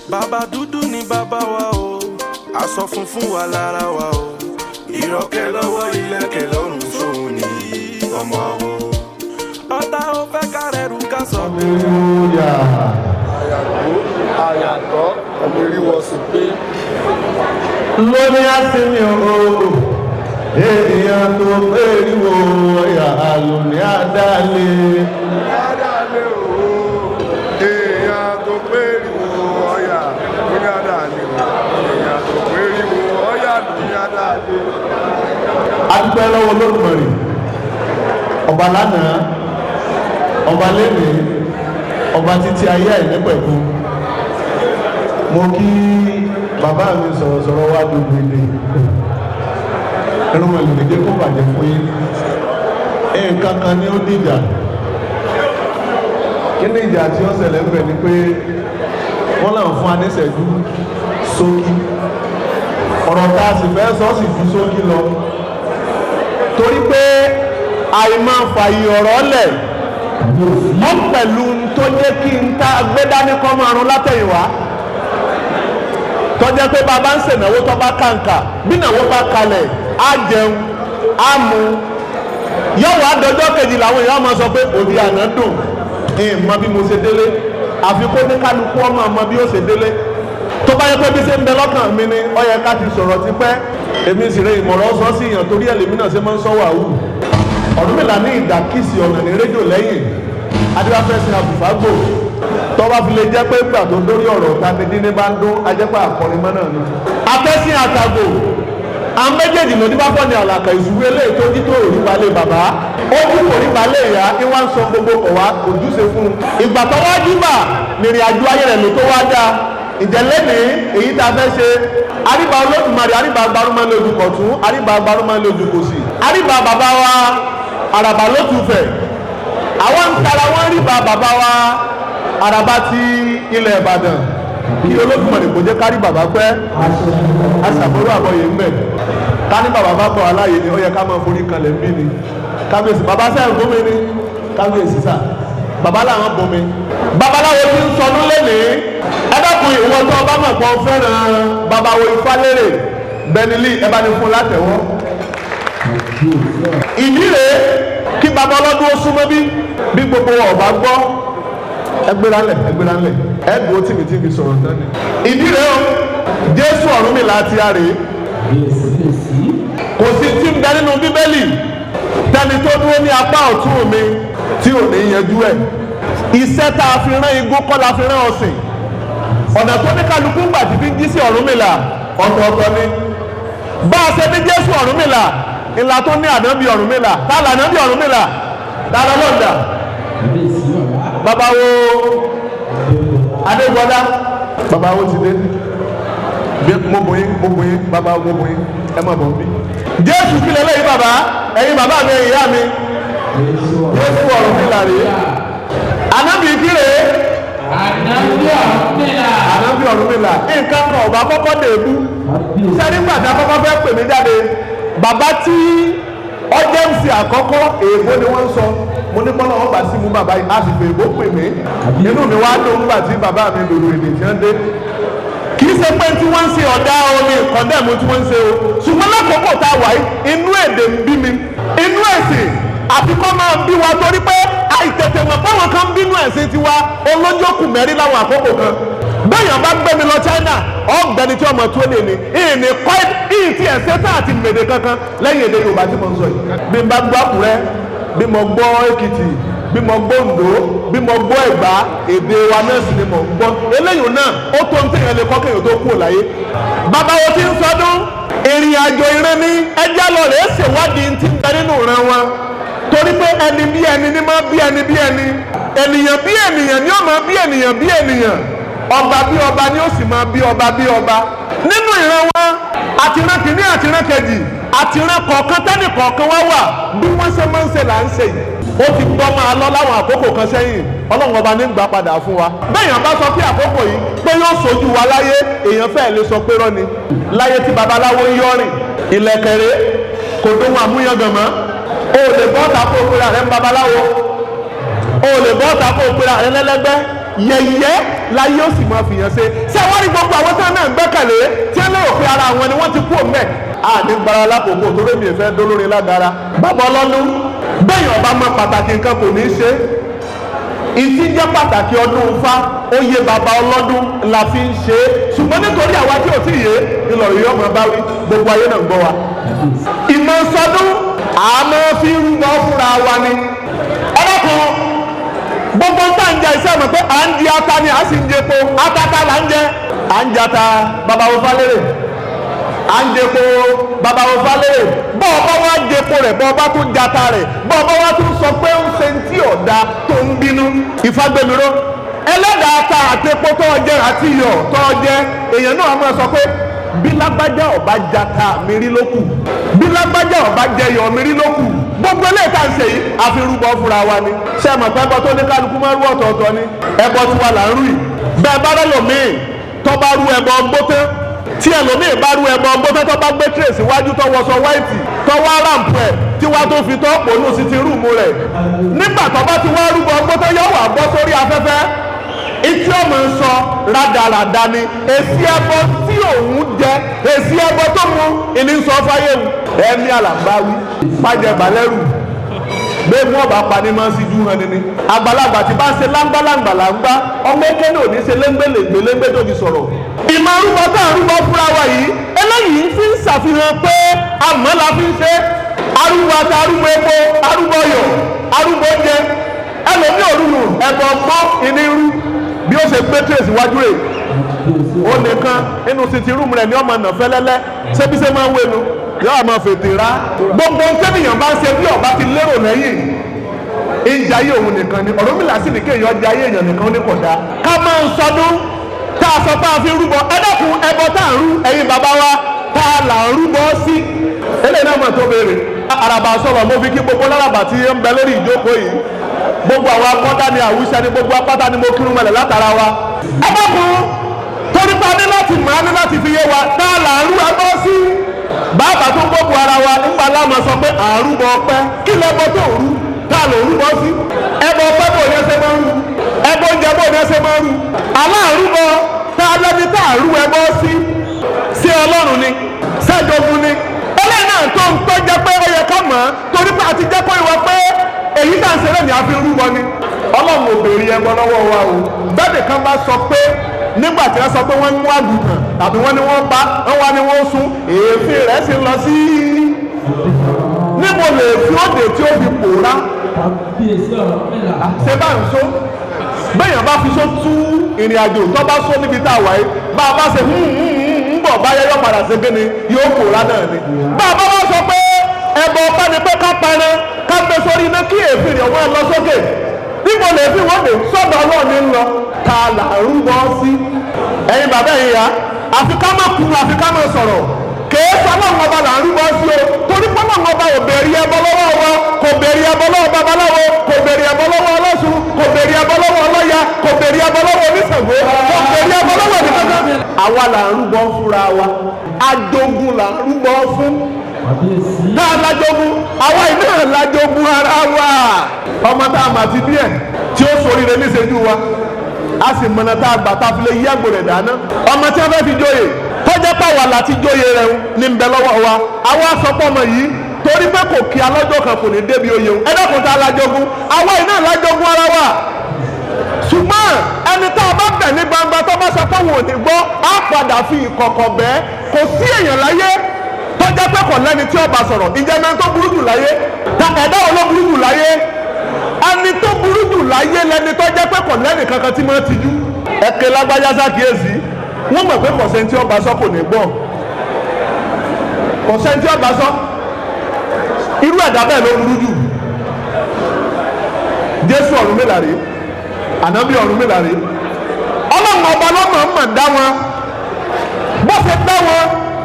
Bàbá dúdú ni bàbá wa o, aṣọ funfun wà lára wa o. Ìrọ̀kẹ́ lọ́wọ́ ilẹ̀kẹ̀ lọ́rùn sóhun ní ọmọ o. Ọ̀tá ó fẹ́ kárẹ̀rù ká sọ. Àyàtọ̀ ọmọ ìrìwọ̀ sí pé lórí àsìmí ooo èèyàn tó périwò ọ̀yà àlùní àdáálé ooo èèyàn tó périwò ọ̀yà lórí àdáálé èèyàn tó périwò ọ̀yà lórí àdáálé. adúpẹ́ lọ́wọ́ Olódùmarè ọba lánàá ọba lẹ́nìí ọba títí ayé àìnípẹ̀kú. Mo kí bàbá mi sọ̀rọ̀ wá gbogbo ilé ẹnu mọ̀ ìdíje kó bàjẹ́ fún yín. Nǹkan kan ni ó dìjà. Kí ni ìjà tí ó ṣẹlẹ̀ ń bẹ̀ ni pé wọ́n náà fún aníṣẹ́jú sókí. Ọ̀rọ̀ tá a sì fẹ́ sọ sì ju sókí lọ. Torí pé àìmọ̀ fàyè ọ̀rọ̀ lẹ̀ wọ́n pẹ̀lú tó jẹ́ kí n ta gbé dání kọ́ máa rún látẹ̀yìnwá. Tọ́jẹ́ pé bàbá ń ṣènáwó tó bá kàǹkà bí ìnáwó bá kalẹ̀ á jẹun á mu yọ̀wọ̀ àdọ́jọ́ kejì làwọn èèyàn máa sọ pé òbí àná dùn mọ bí mo ṣe délé àfi kó ní kálukú ọmọ ọmọ bí ó ṣe délé tó bá yẹ pé bí ṣe ń bẹ lọ́kàn mi ni ó yẹ ká ti sọ̀rọ̀ ti pẹ́ èmi sì rẹ ìmọ̀ràn sọ sí ìyàn torí ẹlẹ́mí náà ṣe máa ń sọ wàhù Ọ̀rúnmìlà ní ìdàkísì ọ̀nà ní rédíò lẹ́yìn adébáfẹ́sìn àbùfágbò tọ́ba fi lè jẹ́ pé gbà tó dórí ọ̀rọ̀ tàbí ní bá ń dún ajẹ́pẹ́ àkọrin mọ́ náà ni. Afẹ́sìn àtàgbò àwọn méjèèjì ló ní bá fọ́ ní àlàkà ìṣúwé lè tó jí tó òrí balẹ̀ bàbá ó kú òrí balẹ̀ ìyá ní wọ́n ń sọ gbogbo kọ̀ wá ojúṣe fún un. Ìgbà tó wá júbà nírìn àjò ayé rẹ̀ ló tó wá dá ìjẹ́lẹ́ ní èyí tá a fẹ́ ṣe àríbá Olódùmarè àríbá gbarumọ́ lójú kọ̀tún àríbá gbarumọ́ lójú kòsì àríbá bàbá wa àràbà ló tù fẹ̀ àwọn ń tara wọn ríbá bàbá wa àràbá ti ilẹ̀ Ìbàdàn kí Olódùmarè kò jẹ́ kárí bàbá pẹ́ aṣàbọ̀rọ̀ àbọ̀yé ń bẹ̀ ká ní bàbá bá bọ̀ aláyè ni ó yẹ ká máa forí kanlẹ̀ ń bí ni kábíyèsí bàbá sẹ́yìn gómìn ni kábíyèsí sà bàbá làwọn bomi babaláwo ti ń sọnù lẹ́nìí ẹ dákun ìwọ tó ọba mọ̀ pọ̀ fẹ́ràn babawo Ifálérè Bennylee ẹ bá ní fún látẹ̀wọ́ ìdí rèé kí bàbá ọlọ́dún ó súnmọ́ bí gbogbo ọba gbọ́ ẹgbẹ́ránlẹ̀ ẹgbùn tìmítìmí sọ̀rọ̀ tẹ́lẹ̀ ìdí rẹ̀ o Jésù Ọ̀rúnmìlà ti a rèé kò sí tí ń bẹ nínú Bíbélì tẹni tó dúró ní apá ọ̀tún mi tí ò ní yanjú ẹ̀ iṣẹ́ tá a fi rán igbó kọ́ la fi rán ọ̀sìn ọ̀nà tó ní kálukú gbà tí fi ń jí sí Ọ̀rúnmìlà ọ̀tọ̀ọ̀tọ̀ ni bá a ṣe ní Jésù Ọ̀rúnmìlà ìlà tó ní ànábì Ọ̀rúnmìlà tá a là ànábì Ọ̀rúnmìlà tá a lọ lọ́ọ̀dà bàbá wo adégbọdá bàbá wo ti dé mo bòyín bàbá wo bòyín ẹ má bọ̀ bí. Jésù kí lélẹ́yìn bàbá ẹ̀yin bàbá mi ẹ̀yin ìyá mi Jésù Ọ̀rúnmìlà rèé ànábì kí rèé ànábì Ọ̀rúnmìlà nǹkan kan ọba kọ́kọ́ dèébú sẹ́ni gbàdá kọ́kọ́ fẹ́ pè mí jáde bàbá tí ọjọ́ ìsìn àkọ́kọ́ èèbó ni wọ́n ń sọ mo ní kọ́nà wọn bá sí mú bàbá yìí a sì fẹ́ èèbó pè mí inú mi wá ló ń gbà tí bàbá mi lòlò èdè tí wọ́n dé kì í ṣe pé tí wọ́n ń ṣe ọ̀dà omi kọ́ndẹ̀mù tí wọ́n ń ṣe o ṣùgbọ́n lákòókò tá a wà yìí inú èdè ń bí mi inú ẹ̀sìn àfikọ́ máa ń bí wa torí pé àìtètè mọ̀ báwọn kan ń bínú ẹ̀sìn tiwa olójókù mẹ́rin láwọn àkókò kan bẹ́ẹ̀yàn bá gbé mi lọ China ọ̀gbẹ́ni tí ọmọ tó lè ní ìní kọ́ ìyí tí ẹ̀sẹ̀ tá àti mèdè kankan lẹ́yìn èdè Yorùbá tí mo ń sọ yìí bí n bá gbọ́ Àkúrẹ́ bí mo gbọ́ Èkìtì bí mo gbọ́ Oǹdó bí mo gbọ́ Ẹ̀gbá èdè wa náà sì ni mo ń gbọ́ eléyìí náà ó tó ń tẹ̀yàn lè kọ́ kéèyàn tó kú láyé bàbá wo ti ń sọdún ìrìn àjò ìran ní ẹjẹ́ lọ rèé ṣèwádìí ti ń bẹ nínú ìran wọn torí pé ẹni bí ẹni ní máa bí ẹni bí ẹni ènìyàn bí ènìyàn ni ó máa bí ènìyàn bí ènìyàn ọba bí ọba ni ó sì máa bí ọba bí ọba nínú ìran wọn àtìrán kìíní àtìrán kejì àtìrán kọ̀ọ̀kan tẹ́nì kọ̀ọ̀kan wá wà bí wọ́n ṣe máa ń ṣe là ń ṣe yìí ó ti gbọ́ máa lọ láwọn àkókò kan sẹ́yìn Ọlọ́run ọba ní gbà padà fún wa bẹ́ẹ̀yàn bá sọ pé àkókò yìí pé yóò sojú wa láyé èèyàn fẹ́ẹ̀ lè sọ pé rọ́ni láyé tí babaláwo ń yọrin ìlẹ̀kẹ̀rẹ̀ kò dóhun àmúyangàn mọ́ o lè bọ́ta kó o pera rẹ̀ ń babaláwo o lè bọ́ta kó o pera rẹ̀ lẹ́lẹ́gbẹ́ yẹ̀yẹ́ láyé ó sì máa fìyàn ṣe ṣé wọ́n rí gbogbo àwọn tí wọ́n náà gbẹ́kẹ̀lé tí wọ́n lérò pé ara wọn ni wọ́n ti kú òun bẹ́ẹ̀ àní gbára lákòókò tó rémi ìfẹ́ dólórin lágara bàbá ọlọ́dún bẹ́ẹ̀ ọba mọ pàtàkì nǹkan kò ní í ṣe ìtí jẹ́ pàtàkì ọdún Ifá oyè bàbá ọlọ́dún la fi ń ṣe é ṣùgbọ́n nítorí àwa tí ò tí ì yé ńlọrọ̀ yóò máa bá wí gbogbo ayé náà gbọ́ wa. ìmọ̀ sọdún àmọ́ fi ń rúbọ fúnra wa ni ọlọ́kùnrin gbogbo ń tà ń jẹ iṣẹ́ mọ̀ pé à ń di ata ni à sì ń jẹ epo atata là ń jẹ à ń jata bàbá wo falẹ́rẹ̀ à ń jẹpo bàbá wo falẹ́rẹ̀ bọ́ ọba wa jẹpo rẹ̀ bọ́ ọba tó jata rẹ̀ bọ́ ọba wa tó sọ pé ń ṣe ń tí ọ̀dà tó ń bínú ìfagbẹ́miró ẹlẹ́dàá ta àtẹ̀pọ̀ tó ọjẹ́ àti iyọ̀ tó ọjẹ́ èèyàn náà máa sọ pé bí lágbájá ọba jata mi rí lókù bí lágbájá ọba jẹyọ̀ mi rí lókù gbogbo eléyìí tá à ń ṣe yìí àfirúbọ fúnra wa ni ṣé ẹ mọ̀ pé ẹbọ tó ní kálukú máa ń rú ọ̀tọ̀ọ̀tọ̀ ni ẹbọ tiwa là ń rú yìí bẹ́ẹ̀ bá lọ́lọ́mìn tó bá rú ẹbọ gbótẹ́ tí ẹlòmíì bá rú ẹbọ gbótẹ́ tó bá gbé tírèsì wájú tó wọṣọ wáìtì tó wá ráǹpù ẹ̀ tí wá tó fi tó pònú sí ti rúùmù rẹ̀ nígbà tó bá ti wá rúbọ gbótẹ́ yóò wà bọ́ sórí afẹ́fẹ́ ìtí ọmọ ń sọ rádaràda ni èsì ẹbọ tí òun jẹ èsì ẹbọ tó mú ìní ń sọ fáyé mu ẹ̀mí àlàmbáwí pàjẹ balẹ̀rù bẹ́ẹ̀ mú ọba pa ní máa ń síjú hàn ní. àgbàlagbà tí bá ń ṣe láńgbàláńgbà làǹgbà ọmọ kéde òní ṣe léńgbèléńgbè tó fi sọ̀rọ̀. ìmọ̀ arúgbó tá à ń rúbọ fúnra wa yìí eléyìí fi ń ṣàfihàn pé àmọ́ la fi ń ṣe arúgbó ata arúgbó epo arúgbó yọ arúgbó jẹ ẹlòmí òrùnù ẹ̀bọ̀ gbọ́ ìnirú bí ó ṣe gbé tírèsì wájú rẹ̀ ó nìkan inú sítì rúùmù rẹ̀ ní ọmọ nà fẹ́lẹ́lẹ́ ṣébí ṣe máa ń wénu yóò máa fètè rá gbogbo tẹ́nìyàn bá ń ṣe bí ọba ti lérò lẹ́yìn ìjayé òun nìkan ni Ọ̀rúnmìlà sì ní kéèyàn jayé èèyàn nìkan ní kódà ká máa ń sọdún tá a sọ pé a fi rúbọ ẹ dákun ẹbọ tá à ń rú ẹ̀yin bàbá wa tá a là ń rúbọ sí eléyìí náà mọ̀ tó béèrè àràbà sọ̀rọ̀ mo fi kí gbogbo lárabà tí ń bẹ lórí ìjókòó yìí gbogbo àwọn akọ́dá ni àwùjọ ni gbogbo apáta ni mo kírun mọ́lẹ̀ látara wa ẹ dákun torí pa ní láti mọ̀ á ní láti fi yé wa tá a là ń rú ẹbọ sí bàbá tó gbogbo ara wa nígbà láàmú sọ pé àrùbọ ọpẹ́ kí lẹbọ tó rú tá a lò rúbọ sí ẹbọ ọpẹ́ bò ní ẹsẹ máa ń rú ẹbọ oúnjẹ bò ní ẹsẹ máa ń rú aláàrúbọ tá a lẹni tá a rú ẹbọ sí Ọlọ́run ni sẹjọgún ni eléyìí náà tó ń tọ́jẹ́ pé ó yẹ ká mọ̀ ọ́ torí pé a ti jẹ́ kó ìwọ pé èyí tá à ń ṣe lẹ́nu àfi rúbọ ni Ọlọ́run ò béèrè ẹbọ lọ́wọ́ wa o bẹ́ẹ̀ kan bá sọ pé nígbà tí wọ́n sọ pé wọ́n ń mú àgùntàn tàbí wọ́n ní wọ́n pa wọ́n wá ní wọ́n sún èéfín rẹ̀ sì lọ sí níbo lè fi òde tí ó fi pòórá ṣe bá ń so bẹ́ẹ̀yàn bá fi so tú ìrìn àjò tó bá so níbi tá a wáyé bá a bá ṣe ń bọ̀ báyẹ yọ padà ṣe gbé ni yóò pòórá náà ni bá a bá wá sọ pé ẹbọ ọpẹ́ ni pé ká pẹrẹ ká gbé sórí iná kí èéfín rẹ̀ wọ́n lọ sókè níbo lè fi wọ́n dé sọ́dọ̀ Ọlọ́run ń lọ ta là ń rúbọ sí ẹ̀yin bàbá yìí ya àfi ká má kú àfi ká má sọ̀rọ̀ kèé sọ́lọ́run ọba là ń rúbọ sí o torí pọ́nlọ́run ọba ò béèrè ẹbọ lọ́wọ́ wa kò béèrè ẹbọ lọ́wọ́ babaláwo kò béèrè ẹbọ lọ́wọ́ Ọlọ́ṣun kò béèrè ẹbọ lọ́wọ́ ọlọ́ya kò béèrè ẹbọ lọ́wọ́ oníṣègùn kò béèrè ẹbọ lọ́wọ́ oníkankan. àwa là ń rúbọ fúnra wa ajogun là ń rúbọ fún náà lájogun àwa iná lájogun ara wa ọmọ tá a mà ti bí ẹ tí ó ṣoríire níṣẹ́jú wa a sì mọ̀nà tá a gbà tá a fi lè yí àgbò rẹ̀ dáná ọmọ tí wọ́n fẹ́ fi jóye tọ́jọ́ pàwọ́ láti jóye rẹ̀ ní bẹ lọ́wọ́ wa àwa sọpọ̀ ọmọ yìí torí pé kò kí alọ́jọ́ kan kò ní débi oyè o ẹ̀dọ́kùn tá a lájogún àwa iná lájogún ara wa ṣùgbọ́n ẹni tá a bá bẹ̀ ní gbangba tó bá sọ pé òun ò ní gbọ́ á padà fi ìkọ̀kọ̀ bẹ́ẹ̀ kò sí èèyàn láyé tọ́jọ́ pé kò lẹ́ni tí ó bá sọ̀rọ̀ ìjẹ́ni tó burú jù láyé ta ẹ̀dá wo ló burú jù láyé ẹni tó burú jù láyé lẹni tó jẹ́ pé kò lẹ́nì kankan tí máa tijú ẹ̀kẹ́ lágbájá sákìyèsí wọ́n mọ̀ pé kọ̀sẹ́ntì ọba sọ kò ní gbọ́ kọ̀sẹ́ntì ọba sọ irú ẹ̀dá bẹ́ẹ̀ ló burú jù Jésù Ọ̀rúnmìlà rèé ànábì Ọ̀rúnmìlà rèé Ọlọ́run ọba lọ́mọ mọ̀ dá wọn bó ṣe dá wọn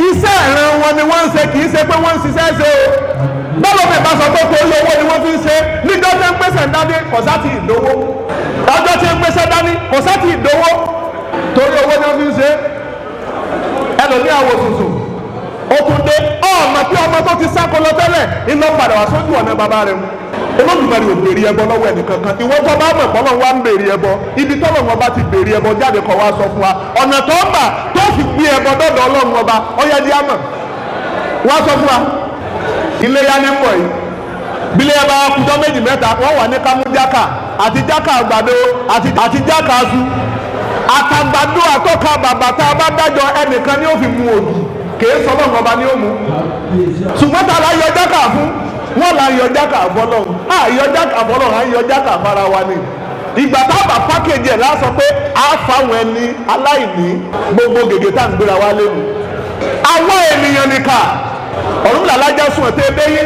iṣẹ́ ìran wọn ni wọ́n ń ṣe kì í ṣe pé wọ́n ń ṣiṣẹ́ ṣe o bọ́lá mi bá sọ pé torí owó ni wọ́n fi ń ṣe níjọ́ tí ń pèsè dání kò sá ti ìdówó ọjọ́ tí ń pèsè dání kò sá ti ìdówó torí owó ni wọ́n fi ń ṣe ẹlòmíà wò sùsù ó tún dé ọmọ tí ọmọ tó ti sáko lọ tẹ́lẹ̀ iná padà wá sójú ọ̀nà bàbá rẹ̀ mu Olódùmarè ò béèrè ẹbọ lọ́wọ́ ẹnìkankan. Ìwọ tó bá mọ̀ pọ́lọ́ wa ń béèrè ẹbọ, ibi tọ́lọ̀ wọn bá ti béèrè ẹbọ jáde kọ́ wa sọ fún wa ọ̀nà tó ń gbà tó fi gbé ẹbọ dọ́dọ̀ Ọlọ́run ọba ọyẹ di àmọ̀ wá sọ fún wa. Iléyá ní pọ̀ yìí bílẹ̀ ẹ bá kújọ́ méjì mẹ́ta wọ́n wà ní kámú jákà àti jákà àgbàdo àti jákà aṣu àtàgbàdo àtọ́ka bàbà tá a bá dájọ́ ẹnìkan ni ó fi mu òdì kèé sọ́lọ́ ọba ni ó mu ṣùgbọ́n tá a la yọ jákà fún wọ́n la yọ jákà àbọ́lọ́ àyọ jákà àbọ́lọ́ àyọ jákà fara wa ni ìgbà tá a bá pákéjì ẹ̀ lásọ pé a fáwọn ẹni aláìní gbogbo gègé tá à ń gbéra wa lẹ́nu àwọn ènìyàn nìkan Ọ̀rúnmìlà lájà sùn ẹ̀ tẹ́ bẹ́yẹ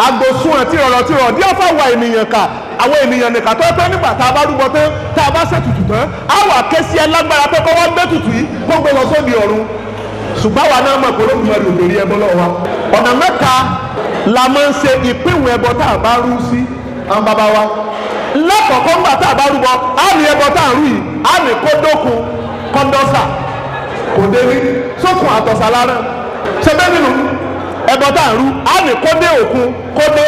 àgbò sùn ẹ̀ tìrọ̀rọ̀ díẹ̀ fáwọn ènìyàn kà àwọn ènìyàn nìkan tó pẹ́ nígbà tá a bá rúbọ tán tá a bá ṣètùtù tán á wà ké sí ẹ lágbára pé kọ́ wọ́n gbé tutù yìí kó gbé lọ sóde ọ̀run ṣùgbọ́n àwa náà mọ̀ pé Olódùmarè ò béèrè ẹbọ lọ́wọ́ wa ọ̀nà mẹ́ta la máa ń ṣe ìpínwó ẹbọ tá a bá rú sí àwọn bàbá wa lákọ̀ọ́kọ́ ńgbà tá a bá rúbọ á ní ẹbọ tá a rú yìí á ní kódókun kọ́ndọ́sà kò dé rí sókun àtọ̀sà lára ṣe bẹ́ẹ̀ nínú ẹbọ tá a rú á ní kódé òkun kódé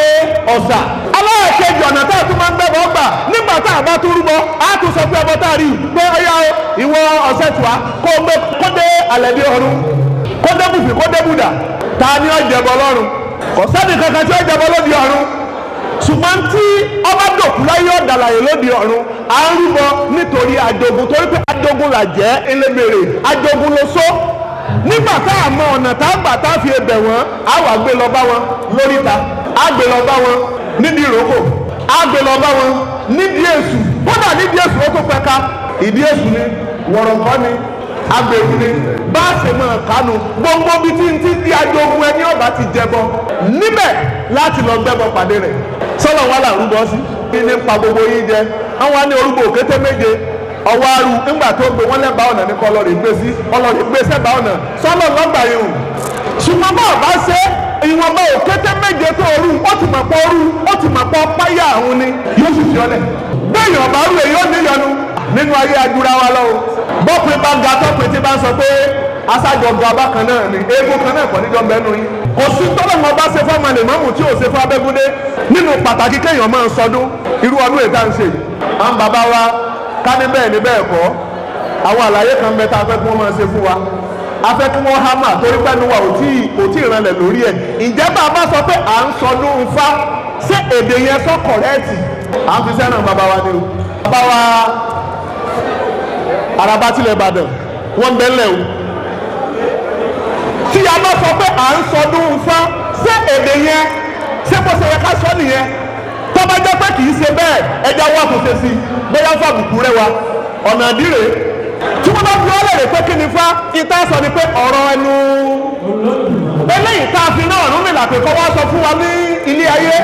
ọ̀sà aláàkejì ọ̀nà tá a tún máa ń gbẹ́bọ̀ gbà nígbà tá a bá tún rúbọ á tún sọ pé ẹbọ tá a rí pé ọyá ìwọ ọ̀sẹ̀ tùwá kó o gbé kódé àlẹ́bí ọ̀run kódé bùfì kódé bùdà ta ni ó jẹbọ lọ́run kò sẹ́ni kankan tí ó jẹbọ lóde ọ̀run ṣùgbọ́n tí ọba dòkú láyé ọ̀dàlàyé lóde ọ̀run à ń rúbọ nítorí àjogún torí pé àjogún là jẹ́ elébèrè àjogún ló só nígbà tá a mọ ọ̀nà tá a gbà tá a fi ẹbẹ̀ wọ́n á wà gbé lọ bá wọn lóríta á gbé lọ bá wọn nídìí ìrókò á gbé lọ bá wọn nídìí èṣù kódà nídìí èṣù ó tó pẹ́ka ìdí èṣù ni wọ̀rọ̀kọ́ ni agbèrú ni bá a ṣe máa kánu gbogbo bí tí ń ti di ajogun ẹni ọba ti jẹbọ níbẹ̀ láti lọ gbẹbọ pàdé rẹ̀ sọlọ wà là ń rúbọ sí kí ní pa gbogbo yín jẹ àwọn ní orúkọ òkété méje ọwọ́ aru nígbà tó gbé wọn lẹ́bàá ọ̀nà ní kọlọ́rì gbé sí ọlọ́rì gbé sẹ́bàá ọ̀nà sọlọ lọ́gbà yìí hù ṣùgbọ́n bá ọba ṣe ìwọ̀nba òkété méje tó orú ó ti mọ̀ pọ̀ orú ó ti mọ̀ pọ̀ páyà àwọn ni yóò sì fi ọlẹ̀ bẹ́ẹ̀ ọba rú èyí ó níyọnu nínú ayé ajúra wa lọ́wọ́ bọ́pin bá ga tọ́pin tí bá ń sọ pé aṣáájú ọgbà bákan náà ni eégún kan náà kọ́ níjọ́ bẹ́nu yín kò sí tọ́lọ́ wọn bá ṣe fọ́ọ̀mù àlèmọ́mù tí ò ṣe fún Abẹ́gúndé nínú pàtàkì kéèyàn máa ń sọdún irú ọdún ètà ń ṣe àwọn bàbá wa ká ní bẹ́ẹ̀ ní bẹ́ẹ̀ kọ́ àwọn àlàyé kan bẹ tá a fẹ́ kí wọ́n máa ṣe fún wa a fẹ́ kí wọ́n hámà torí pẹ́ẹ́nu wa kò tí ì ranlẹ̀ lórí ẹ̀ ǹjẹ́ bá a bá sọ pé à ń sọdún Ifá ṣé èdè yẹn sọ kọ̀rẹ́ẹ̀tì à ń fi sẹ́nà bàbá wa ni o bàbá wa Araba tilẹ̀ Ìbàdàn wọ́n ń bẹ́lẹ̀ o tí a bá sọ pé à ń sọdún Ifá ṣé èdè yẹn ṣé bó ṣe yẹ ká sọ nìyẹn tó bá jẹ́ pé kì í ṣe bẹ́ẹ̀ ẹja wà kò ṣe sí bóyá fàbùkù rẹ wa ọ̀nà ìdíre tí wọ́n bá fi ọ́ lè pé kí ni Ifá ìta sọ ni pé ọ̀rọ̀ ẹnu eléyìí tá a fi náà Ọ̀rúnmìlà pé kọ́ wá sọ fún wa ní ilé ayé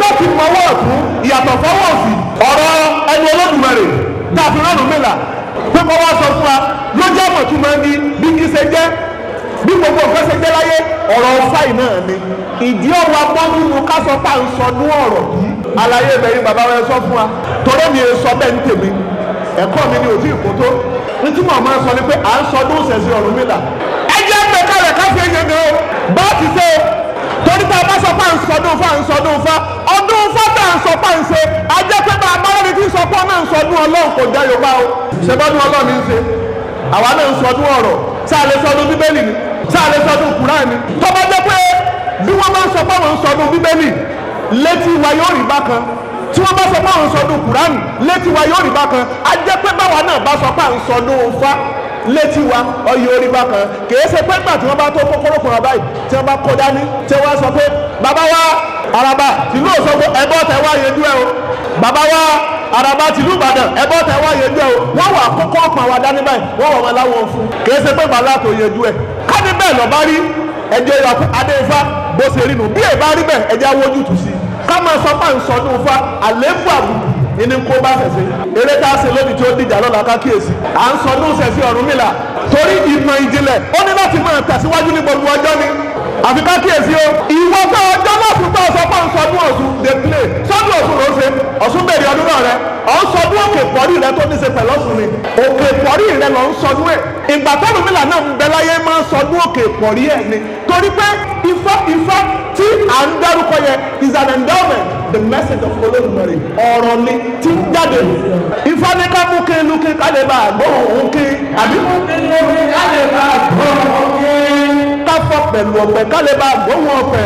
láti mọ ọwọ́ ọ̀tún ìyàtọ̀ fọwọ́ òsì ọ̀rọ̀ ẹnu Olódùmarè tá a fi náà Ọ̀rúnmìlà pé kọ́ wá sọ fún wa lójú àmọ̀tún máa ń di bí kí ṣe jẹ́ bí gbogbo nǹkan ṣe jẹ́ láyé ọ̀rọ̀ fáì náà ni ìdí ọ̀wọ́ abọ́ nínú ká sọ pé à ń sọdún ọ̀rọ̀ yìí àlàyé ìbẹ̀yìn bàbá rẹ sọ fún wa torí mi sọ bẹ́ẹ̀ ń tèmi ẹ̀kọ́ mi ni ò tí ì kó tó nítorí màá máa sọ ni pé à ń sọdún Ìṣẹ̀ṣe Ọ̀rúnmìlà ẹ jẹ́ pé kálẹ̀ káfí ẹ̀yẹ gan o bá ti ṣe torí tá a bá sọ pé à ń sọdún Ifá ọdún Ifá tá à ń sọ pé à ń ṣe a jẹ́ pé bá a bá lórí tí ń sọ pé ọ̀nà ń sọdún Ọlọ́run kò jẹ́ Yorùbá o ṣèbọ́dún Ọlọ́run ń ṣe àwa náà ń sọdún ọ̀rọ̀ sáà lè sọdún Bíbélì ni sáà lè sọdún Kùránì ni tó bá jẹ́ pé bí wọ́n bá ń sọ pé àwọn ń sọdún Bíbélì létí wa yóò rí bákan tí wọ́n bá sọ pé àwọn ń sọdún Kùránì létí wa yóò rí bákan a jẹ́ pé báwa náà bá sọ pé à ń sọdún Ifá létí wa ọyọ orí bákan kìí ṣe pé gbà tí wọ́n bá tó kókóró kan báyìí tí wọ́n bá kó dání tí wọ́n sọ pé bàbá wa Araba tìlú Òṣogbo ẹbọ tẹ wá yẹjú ẹ o bàbá wa Araba tìlú Ìbàdàn ẹbọ tẹ wá yẹjú ẹ o wọ́n wà kókó ọ̀pọ̀ wa dání báyìí wọ́n wọ̀ wọn láwọn fún kìí ṣe pé bàbá tó yẹjú ẹ ká ní bẹ́ẹ̀ lọ́ọ́ bá rí ẹjẹ́ ìwà fún adé Ifá bó ṣe rí nù bí ẹ bá rí bẹ́ẹ̀ ẹjẹ́ awójú tù sí ká máa sọ pé à ń sọdún Ifá àléébù àbùkù ìní kó bá ṣẹ̀ṣẹ̀ eré tá a ṣe lónìí tí ó dìjà lọ́la ká kíyèsí à ń sọdún Ìṣẹ̀ṣe Ọ̀rúnmìlà torí ìmọ̀ ìjìnlẹ̀ ó ní láti máa tẹ̀síwájú ní gbogbo ọjọ́ ni àfi ká kíyèsí o ìwọ tó ọjọ́ lọ́sùn tó sọ pé à ń sọdún Ọ̀ṣun dey play sọdún Ọ̀ṣun ló ṣe Ọ̀ṣun bèrè ọdún náà rẹ ọ̀ ń sọdún òkè pọ̀rí rẹ tó ní ṣe pẹ̀lú Ọ̀ṣun ni òkè pọ̀rí rẹ lọ ń sọdún ẹ̀ ìgbà tó Ọ̀rúnmìlà náà ń bẹ láyé máa ń sọdún òkè pọ̀rí ẹ̀ ni torí pé ifá tí à ń dárúkọ yẹn is an endowment, the message of Olódùmarè ọ̀rọ̀ ni tí ń jáde. Ifá ní ká mú kí lukí ká lè bá àgbọ̀ òun kí àbí mú kí lukí ká lè bá àgbọ̀ òun kí ká fọ pẹ̀lú ọ̀pẹ ká lè bá àgbọ̀ òun ọ̀pẹ.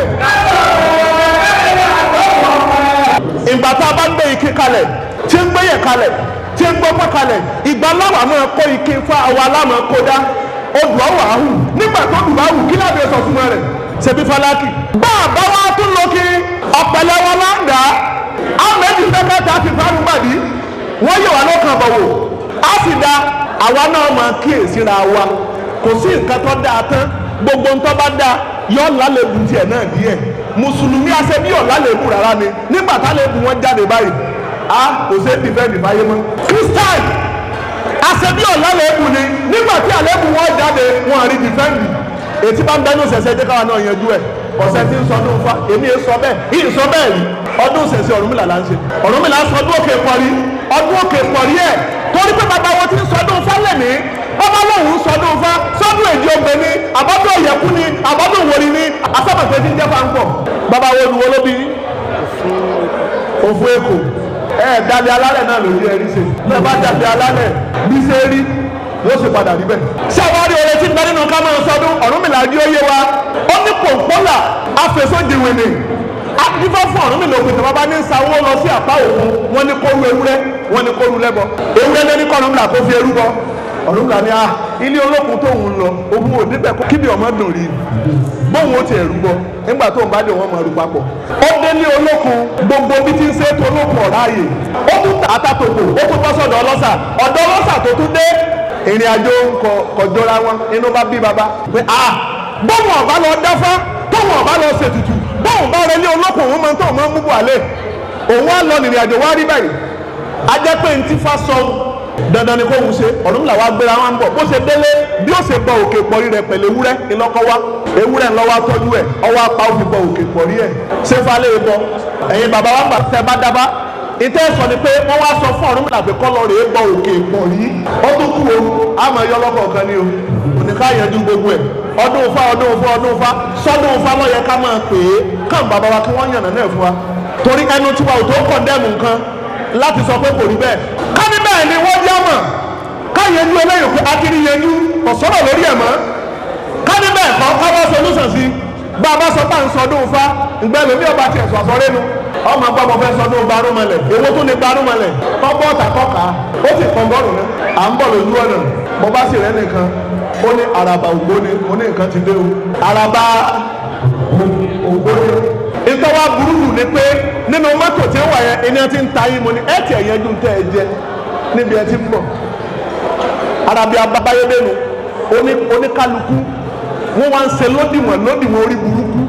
Ìgbà tá a bá gbé ike kalẹ̀ tí ń gbé yẹ̀ kalẹ̀ tí ń gbọ́ pẹ́ kalẹ̀ ìgbà láwàá máa kó ike fún àwa láàmú kó dá odò ọwọ́ àhù nígbà tó dùn bá wù kí lábẹ́ sọ fún rẹ̀ ṣebí Fálákì. bá a bá wa tún lọ kí ọ̀pẹ̀lẹ̀ wọn láǹdà á méjì sẹ́kẹ̀tì àti fáwọn gbàdí wọ́n yẹ wà lọ́kàn bọ̀wọ̀ á sì da àwa náà máa kíyèsí ra wa kò sí nǹkan tó dáa tán gbogbo nǹkan bá dáa yọ lálẹ́bù tiẹ̀ náà díẹ̀ mùsùlùmí aṣẹ bí ọ̀ lálẹ́bù rárá ni nígbà tálẹ́bù wọn jáde báyìí a kò sí dìfẹ́ǹdì fáyé mọ́. Christian àṣẹbí ọ̀làlẹ́bù ni nígbà tí àlẹ́bù wọn jáde wọn àrí dìfẹ́ǹdì ètí bá ń bẹ́ẹ̀ ní òṣèṣẹ́ jẹ́ káwa náà yanjú ẹ̀ ọ̀sẹ̀ tí ń sọdún fa èmi è sọ bẹ́ẹ̀ yìí sọ bẹ́ẹ̀ rí ọdún Ìṣẹ̀ṣe Ọ̀rúnmìlà là ń ṣe Ọ̀rúnmìlà sọdún òkè pọ̀rí ọdún òkè pọ̀rí ẹ̀ torí pé bàbá wọn ti ń sọdún fa lẹ́ni bàbá lòun sọdún fa sọdún èjì ogbè ni àbádọ́ ìyẹ̀kú ni àbádọ́ ìwòrì ni asábàtẹ́ ti ń jẹ́ fa ń pọ̀ bàbá wo olùwọ́ ló bí òfu èkó dàbí alálẹ̀ náà lórí ẹ̀rí ṣe bẹ́ẹ̀ bá dàbí alálẹ̀ bí ṣe rí yóò ṣe padà níbẹ̀. ṣàwárí oore tí ń bẹ nínú ká máa sọdún Ọ̀rúnmìlà jí ó yé wa ó ní pòǹpólà afẹ́sọ́dìwìnì àdìfọ́ fún Ọ̀rúnmìlà òkè tó bá ní sanwó lọ sí àpá òkun wọ́n ní kóru ewúrẹ́ wọ́n ní kóru lẹ́bọ ewúrẹ́ lé ní kọ́ Ọ̀rúnmìlà kó fi eru bọ Ọ̀rúnmìlà ní ilé olókun tó ń lọ òun ò níbẹ̀ kíbi ọmọ dùn rí bóun ó ti ẹ̀rú bọ nígbà tó ń bá dé wọn mọ ẹrú papọ̀ ó délé olókun gbogbo bí ti ń ṣe tó olókun ọ̀rá yìí ó tún àtàtòkò ó tún bọ́ sọ́dọ̀ ọlọ́sà ọ̀dọ̀ ọlọ́sà tó tún dé ìrìn àjò kọjọra wọn inú bá bí baba pé bóun ọ̀bá lọ dáfá tóun ọ̀bá lọ ṣètùtù bóun bá rẹ ní olókun òun máa ń tó òun máa ń múbù àlẹ́ òun á lọ ìrìn àjò wá rí báyìí ajẹ́ pé ntí fa sọ dandan ni kò wù ṣe Ọ̀rúnmìlà wa gbéra wọn bọ̀ bó ṣe délé bí ó ṣe bọ òkè pọ̀rí rẹ̀ pẹ̀lú ewúrẹ́ ìlọ́kọ́ wa ewúrẹ́ ńlọ́wọ́ tọ́jú ẹ̀ ọwọ́ apá ó fi bọ òkè pọ̀rí ẹ̀ ṣé falẹ̀ bọ ẹ̀yin bàbá wa gbà tẹ́ bá dábàá ìtẹ́ sọ ni pé wọ́n wá sọ fún Ọ̀rúnmìlà pé kọ́lọ́ rèé bọ òkè pọ̀rí ó tún kú o àmọ́ ẹ̀yọ́ lọ́kọ̀ọ̀kan ni o òníká yẹjú gbogbo ẹ̀ ọdún Ifá sọdún Ifá ló yẹ ká máa pè é kàn bàbá wa kí wọ́n yànnà náà fún wa torí ẹnu tiwa ò tó kọ̀ndẹ́mù nǹkan láti sọ pé kò rí bẹ́ẹ̀ ká ní bẹ́ẹ̀ ni wọ́n jẹ́ mọ̀ ká yẹjú eléyìí pé akiri yẹjú ọ̀sọ́rọ̀ lórí ẹ̀ mọ́ ká ní bẹ́ẹ̀ kọ́ ká wá solúsàn sí bá a bá sọ pé à ń sọdún Ifá ìgbẹ́ lómi ọba tiẹ̀ sọ àsọ̀rẹ́nu ọmọ àgbà ọmọ fẹ́ sọdún Gbárùmọ̀lẹ̀ èwo tó ní Gbárùmọ̀lẹ̀ kọ́kọ́ ọ̀tà kọ́ka ó sì kọ́ bọ́ọ̀lù náà à ń bọ̀ lójú ọ̀nà mo bá sì rẹ́ nìkan ó ní àràbà ògbóni mo ní nǹkan ti dé o àràbà ògbóni ìtọ́wá burúkú ni pé nínú mọ́tò tí ó wà yẹn iná ti ń ta yín mo ní ẹ̀ tí ẹ̀yẹ́ dùn tẹ́ ẹ jẹ níbi ẹ ti ń bọ̀ arabi abáyédénu oníkálukú wọ́n wá ń ṣe lódìwọ̀n orí burúkú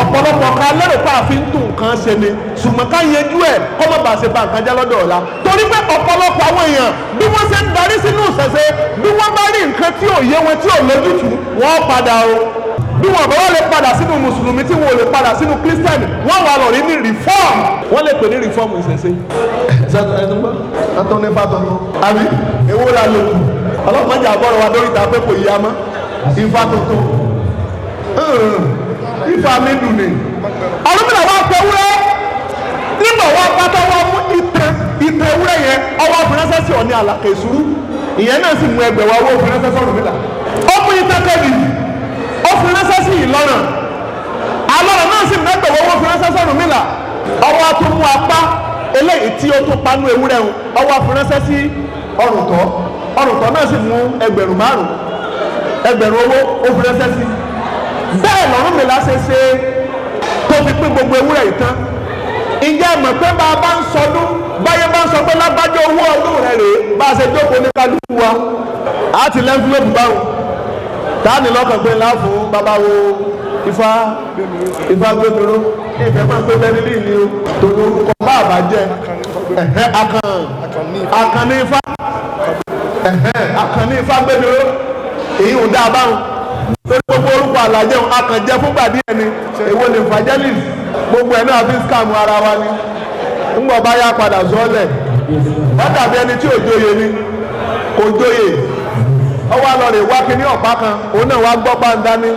ọ̀pọ̀lọpọ̀ ká lérò pé àfi ń tún nǹkan ṣe ni ṣùgbọ́n ká yẹjú ẹ̀ kọ́ mọ́ bá ṣe bá nǹkan jẹ́ lọ́dọ̀ ọ̀la torí pé ọ̀pọ̀lọpọ̀ àwọn èèyàn bí wọ́n ṣe ń darí sínú ìṣẹ̀ṣe bí wọ́n bá rí nǹkan tí ò yé wọn tí ò lójútùú wọ́n padà o bí wọn bá wọ́n lè padà sínú mùsùlùmí tí wọn ò lè padà sínú kírísítẹ́nì wọ́n wà lọ rí ní rìfọ́ọ̀mù wọ́n lè pè ní rìfọ́ọ̀mù ìṣẹ̀ṣe. ẹ̀tọ́ ní fàtọ́ àbí èwo la lò kù ọlọ́pàá jà bọ́ọ̀rọ̀ wa lórí ìta pé kò yá mọ́ Ifá tuntun Ifá mi dùn ní. Ọ̀rúnmìlà wa pẹ́ wúrẹ́ nígbà wọn pátá wọn mú ìtẹ̀ ewúrẹ́ yẹn ọwọ́ fúnẹ́sẹ̀ sí Ọọ̀ni Àlàkè Ìṣúrú ìyẹn náà sì mú ẹgbẹ̀wá owó fúnẹ́sẹ̀ sí Ọ̀rúnmìlà ó mú ìtẹ̀ kẹ́bì ó fúnẹ́sẹ̀ sí Ìlọrin Àlọrin náà sì mú ẹgbẹ̀wá owó fúnẹ́sẹ̀ sí Ọ̀rúnmìlà ọwọ́ tó mú apá eléyìí tí ó tó panú ewúrẹ́ wọn ọwọ́ fúnẹ́sẹ̀ sí Ọ̀rùntọ́ náà sì mú ẹgbẹ̀rún owó ó fúnẹ́sẹ̀ sí bẹ́ẹ̀ l'Ọ̀rúnmìlà ṣe tó fi pín gbogbo ewúrẹ́ yìí tán ǹjẹ́ mọ̀ pé bá a bá ń sọdún báyé bá ń sọ pé lágbájá owó ọdún rẹ̀ rèé bá a ṣe jókòó ní kálukú wa á ti lẹ́ńfúlọ́pù báwọn táàní lọ́kàn pé ńlá fún babawo Ifá gbẹmìíró ìfẹ́ máa ń pé Bennylee ni o torí orúkọ bá àbájẹ́ Àkànní Ifá Àkànní Ifá gbẹmìíró èyí ò dá a báwọn lórí gbogbo orúkọ àlàjẹ akànjẹ fúngbà díẹ̀ ni èwo ni evangelist gbogbo ẹ̀ náà fi ń scam ara wa ni ńgbọ̀ bá yá padà sọ́ọ̀lẹ̀ wọ́n dàbí ẹni tí ò jóye ni kò jóye ọwọ́ àlọ́ rẹ̀ wá kíní ọ̀pá kan òun náà wá gbọ́ bá ń dání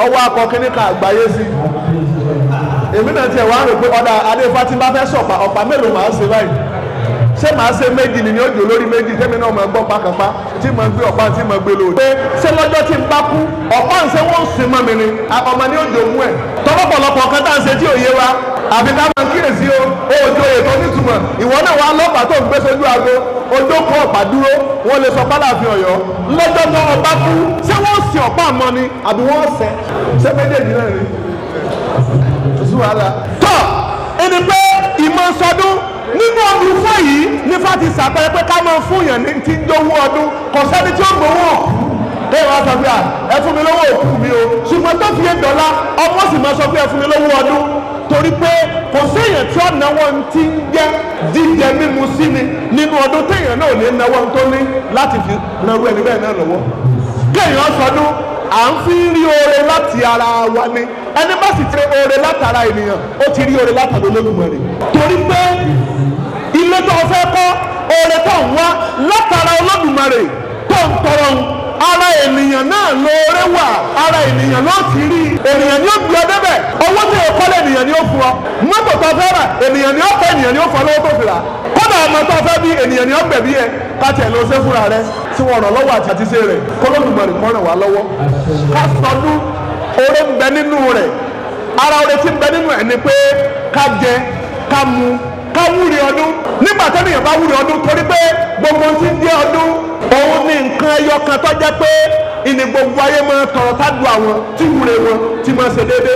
ọwọ́ akọ kíní kan àgbáyé sí èmi náà tiẹ̀ wá rò pé ọ̀dà adéfá tí bá fẹ́ sọ̀pá ọ̀pá mélòó màá ṣe báyìí ṣé màá ṣe méjì ni ó jò lórí méjì tẹ́mi náà máa gbọ́ pákápá tí mo gbé ọ̀pá tí mo gbé lò. pé ṣé lọ́jọ́ tí n bá kú ọ̀pá ń ṣe wọ́n sin mọ́ mi ni ọmọ ni ó jò mú ẹ̀ tọ́lọ́pọ̀lọpọ̀ kan tá à ń ṣe tí ò yé wa àbí ká máa kíyèsí o òjò ètò nítumọ̀ ìwọ náà wà lọ́pàá tó ń gbé sójú aago ojó kọ ọ̀pá dúró wọ́n lè sọ fálàfin Ọ̀yọ́ lọ́jọ́ tó ọba kú ṣé wọ́n sin ọ̀pá mọ́ ni àbí wọ́n sẹ́ ṣé méjèèjì náà ni tọ́ ẹni pé ìmọ̀ sọdún nínú ọdún fún yìí nífà ti sàpẹrẹ pé ká máa fún yàn ní ti ń dówó ọdún kò sẹ́ni tí ó gbowó òkú ẹ wá sọ pé ẹ fún mi lówó òkú mi o ṣùgbọ́n tó fi $8 ọmọ sì máa sọ pé ẹ fún mi lówó ọdún torí pé kò séèyàn tí ó náwó ti ń jẹ́ jíjẹ mímu sí ni nínú ọdún téèyàn náà ò ní náwó tó ní láti fi náwó ẹni bẹ́ẹ̀ náà lọ́wọ́ kéèyàn sọdún à ń fi rí oore láti ara wa ni ẹni bá sì ti oore látara ènìyàn ó ti rí oore látara Olódùmarè torí pé ilé tó fẹ́ kọ́ oore tó ń wá látara Olódùmarè tó ń tọrọ ara ènìyàn náà lóore wà ara ènìyàn ló ti rí ènìyàn ni ó gbé ọ débẹ̀ owó tí o kọ́lé ènìyàn ni ó fún ọ mọ́tò tó fẹ́ rà ènìyàn ni ó fẹ́ ènìyàn ni ó fọ́ lówó tó fi rà kódà ọmọ tó fẹ́ bí ènìyàn ni ó gbẹ̀bí ẹ káàtì ẹ̀ ló ṣe fúnra rẹ tí wọ́n ràn lọ́wọ́ àti àtiṣe rẹ̀ k'Olódùmarè kó ràn wá lọ́wọ́ ká sọdún oore ń bẹ nínú rẹ̀ ara oore tí ń bẹ nínú ẹ̀ ni pé ká jẹ ká mu ká wúre ọdún nígbà tẹ́nìyàn bá wúre ọdún torí pé gbogbo ti ń jẹ́ ọdún òun ní nǹkan ẹyọ kan tó jẹ́ pé ìní gbogbo ayé máa tọrọ tájú àwọn tí wúre wọn ti máa ṣe déédé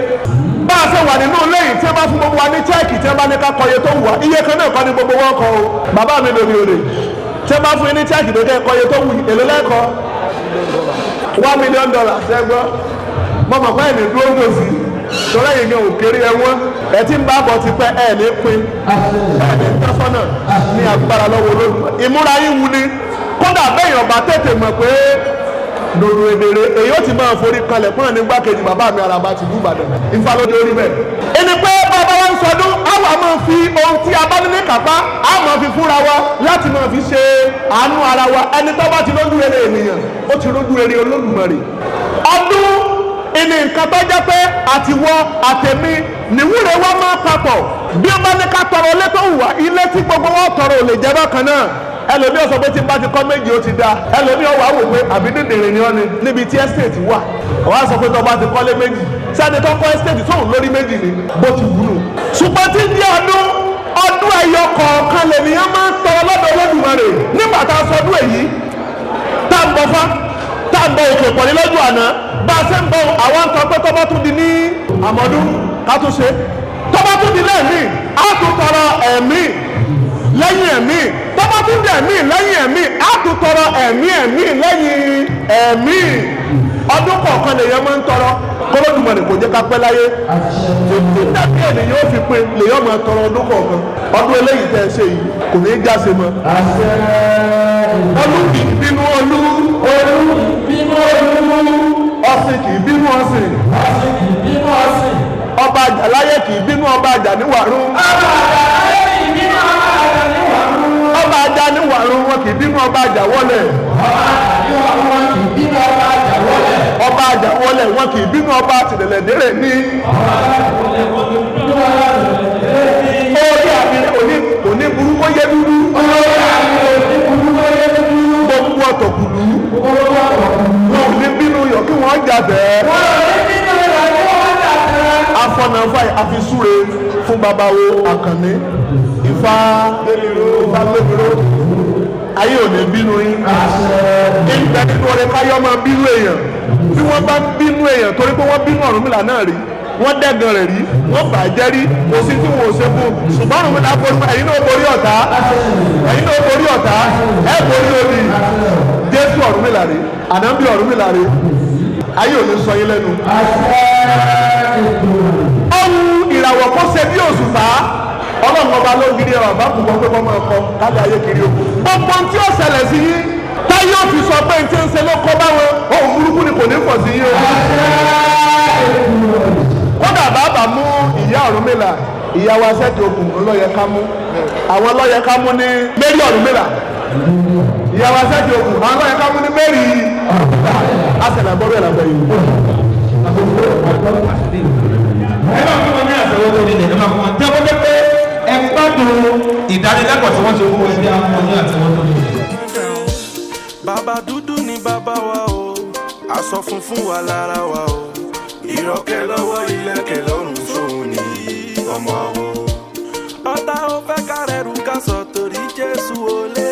bá a ṣe wà nínú lẹ́yìn tí wọ́n bá fún gbogbo wa ní chẹ́ẹ̀kì tí wọ́n bá ní ká kọ iye tó wù wá iye kan náà kọ́ ni gbogbo wọn kọ o bàbá mi lórí òde tí wọ́n bá fún yín ní chẹ́ẹ̀kì tó kẹ́ kọ iye tó wù èlò lẹ́kọ̀ọ́ $1 million ṣẹ́gbọ́ mọ̀mọ́ pẹ́ ní dúró gbòsì tọ́lá yìí ní òkèrè ẹ̀wọ̀n ẹ̀ tí ń bá bọ̀ ti pẹ́ ẹ̀ ní pin ẹ̀ ní tọ́sọ́nà ní agbára lọ́wọ́ Olódùmarè ìmúra yín wu ni kódà bẹ́ẹ̀ ọba tètè mọ̀ pé lòdù èdèrè èyí ó ti máa forí kalẹ̀ fún ẹni gbákejì bàbá mi Àràbà ti bú Ìbàdàn Ifá lóde orí bẹ́ẹ̀. ẹni pé bàbá wa ń sọdún àwa máa fi ohun tí a bá ní kápá a máa fi fúnra wa láti máa fi ṣe àánú ara wa ẹni tó bá ti lójú rere ènìyàn ó ti lójú rere Olódùmarè. ọdún ìní nǹkan tó jẹ́ pé àtiwọ́ àtẹ̀mí níwúre wa máa papọ̀ bí ó bá ní ká tọrọ ilé tó wù wá ilé tí gbogbo wọn tọrọ ò lè jẹ́ bákan náà ẹlòmí ọ̀sọ̀ pé tí n bá ti kọ́ méjì ó ti da ẹlòmí ọ̀wà wò pé àbí dídìrín ni ọ́ ni níbi tí ẹ́stéètì wà ọ̀wá sọ pé tó bá ti kọ́lé méjì sẹ́ni tó kọ́ ẹ́stéètì tóun lórí méjì ni bó ti wúlò. ṣùgbọ́n tí ń di ọdún ẹyọ kọ̀ọ̀kan lènìyàn máa ń tọrọ lọ́dọ̀ Olódùmarè nígbà tá a sọdún èyí tá a ń bọ fá tá a ń bọ òkè pọ̀ ní lọ́jọ́ àná bá a ṣe ń bọ àwọn nǹkan pé tọ́bọ́ tún di ní àmọ́dún ká tún ṣe tọ́bọ́ tún di lẹ́ẹ̀mí á tún tọrọ ẹ̀mí lẹ́yìn ẹ̀mí tọ́bọ́ tún di ẹ̀mí lẹ́yìn ẹ̀mí á tún tọrọ ẹ̀mí lẹ́yìn ẹ̀mí ọdún kọ̀ọ̀kan lèyàn máa ń tọrọ k'Olódùmarè kò jẹ́ ká pẹ́ láyé títí dàbí ènìyàn ó fi pin lèyàn máa tọrọ ọdún kọ̀ọ̀kan ọdún eléyìí tẹ́ ẹ ṣe yìí kò ní í jáse mọ́. olú kì í bínú olú ọ̀sìn kì í bínú ọ̀sìn ọba àjà láyé kì í bínú ọba àjà níwàrún ọba àjà níwàrún wọn kì í bínú ọba àjà wọlé ọba àjà wọlé wọn kì í bínú ọba àtìlẹ̀lẹ̀dẹ́rẹ̀ ní orí àmì òní burúkú yé dúdú gbogbo ọ̀tọ̀kùlú wọn ò ní bínú yọ kí wọ́n jà bẹ́ẹ̀ afọnàfà àfisúre fún babawo Àkànní Ifá lébìró ayé ò ní bínú yín ìgbà nínú ọ̀rẹ́ káyọ́ máa bínú èèyàn bí wọ́n bá bínú èèyàn torí pé wọ́n bínú Ọ̀rúnmìlà náà rí wọ́n dẹ́gan rẹ̀ rí wọ́n bàjẹ́ rí kò sí tí wọ́n ò ṣe fún ṣùgbọ́n Ọ̀rúnmìlà borí ẹ̀yin náà borí ọ̀tá ẹ̀ borí odi Jésù Ọ̀rúnmìlà rí ànábì Ọ̀rúnmìlà rí ayé ò ní sọ yín lẹ́nu. ọ̀hún ìràwọ̀ kó ṣe bí òṣùpá ọlọ́run ọba ló gidi ẹ̀rọ àbá kùn pé wọ́n máa kọ kálí ayé kiri o. gbogbo tí ó ṣẹlẹ̀ sí yín táyé ò fi sọ pé n tí ń ṣe ló kọ́ báwọn ohun burúkú ni kò ní pọ̀ sí yín o. kódà bàbá mú ìyá Ọ̀rúnmìlà ìyá wa sẹ́kì okùn ńlọ́yẹ ká mú àwọn lọ́yẹ ká mú ní Mary Ọ̀rúnmìlà ìyá wa sẹ́kì okùn àwọn lọ́yẹ ká mú ní Mary bẹ́ẹ̀ làbọ́ bẹ́ẹ̀ làbọ́ yìí. ẹ máa fún wọn ní àtẹwọ́ tó nílẹ̀ ẹ máa fún wọn tẹ́wọ́ pé ẹ gbádùn ìdánilẹ́kọ̀ọ́ tí wọ́n ṣe fún ẹbí àwọn ní àtẹwọ́ tó nílẹ̀. Bàbá dúdú ni bàbá wa o, aṣọ funfun wà lára wa o, ìrọ̀kẹ́ lọ́wọ́ ìlẹ̀kẹ̀ lọ́rùn ṣòun ni ọmọ o. Ọ̀tá ò fẹ́ kárẹ̀rù ká sọ torí Jésù ò lè